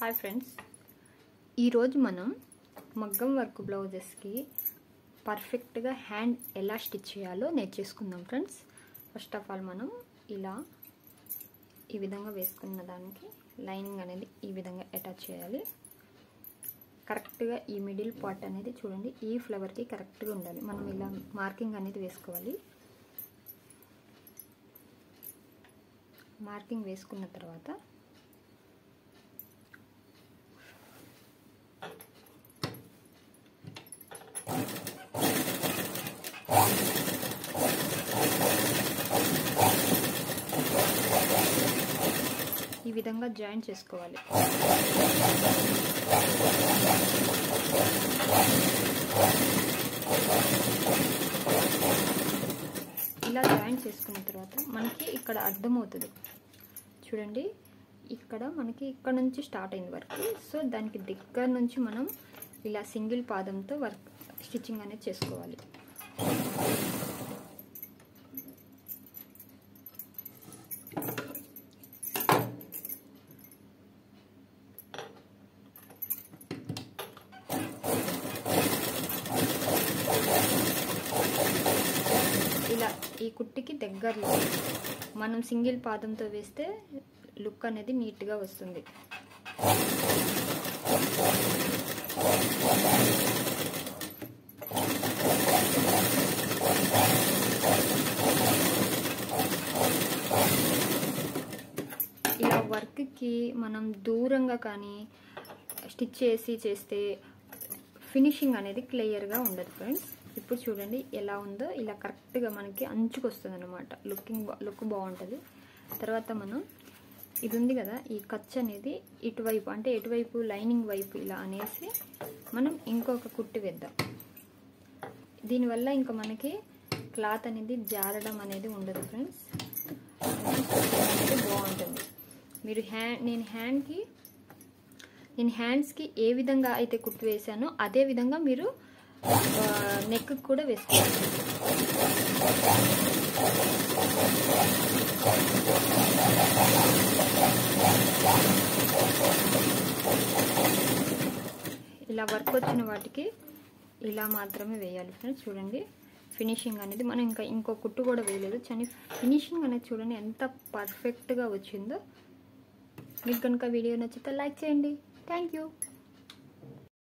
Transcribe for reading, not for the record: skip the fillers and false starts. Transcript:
Hi friends, ఈరోజు మనం మగ్గం వర్క్ బ్లౌజెస్కి పర్ఫెక్ట్గా హ్యాండ్ ఎలా స్టిచ్ చేయాలో నేర్చేసుకుందాం ఫ్రెండ్స్. ఫస్ట్ ఆఫ్ ఆల్ మనం ఇలా ఈ విధంగా వేసుకున్న దానికి లైనింగ్ అనేది ఈ విధంగా అటాచ్ చేయాలి. కరెక్ట్గా ఈ మిడిల్ పార్ట్ అనేది చూడండి, ఈ ఫ్లవర్కి కరెక్ట్గా ఉండాలి. మనం ఇలా మార్కింగ్ అనేది వేసుకోవాలి. మార్కింగ్ వేసుకున్న తర్వాత ఈ విధంగా జాయిన్ చేసుకోవాలి. ఇలా జాయిన్ చేసుకున్న తర్వాత మనకి ఇక్కడ అర్థమవుతుంది చూడండి, ఇక్కడ మనకి ఇక్కడ నుంచి స్టార్ట్ అయింది వర్క్. సో దానికి దగ్గర నుంచి మనం ఇలా సింగిల్ పాదంతో వర్క్ స్టిచ్చింగ్ అనేది చేసుకోవాలి. ఇలా ఈ కుట్టికి దగ్గరలో మనం సింగిల్ పాదంతో వేస్తే లుక్ అనేది నీట్గా వస్తుంది. ఇలా వర్క్కి మనం దూరంగా కానీ స్టిచ్ చేస్తే ఫినిషింగ్ అనేది క్లియర్గా ఉండదు ఫ్రెండ్స్. ఇప్పుడు చూడండి ఎలా ఉందో, ఇలా కరెక్ట్గా మనకి అంచుకు వస్తుంది అనమాట. లుక్ బాగుంటుంది. తర్వాత మనం ఇది ఉంది కదా, ఈ ఖర్చు అనేది ఇటువైపు అంటే ఎటువైపు లైనింగ్ వైపు ఇలా అనేసి మనం ఇంకొక కుట్టి వేద్దాం. దీనివల్ల ఇంకా మనకి క్లాత్ అనేది జారడం అనేది ఉండదు ఫ్రెండ్స్. అనేది బాగుంటుంది. మీరు నేను హ్యాండ్స్కి ఏ విధంగా అయితే కుట్టి వేసానో అదే విధంగా మీరు నెక్ కూడా వేసుకోవాలి. ఇలా వర్క్ వచ్చిన వాటికి ఇలా మాత్రమే వేయాలి ఫ్రెండ్స్. చూడండి ఫినిషింగ్ అనేది మనం ఇంకో కుట్టు కూడా వేయలేదు. కానీ ఫినిషింగ్ అనేది చూడండి ఎంత పర్ఫెక్ట్గా వచ్చిందో. మీకు కనుక వీడియో నచ్చితే లైక్ చేయండి. Thank you.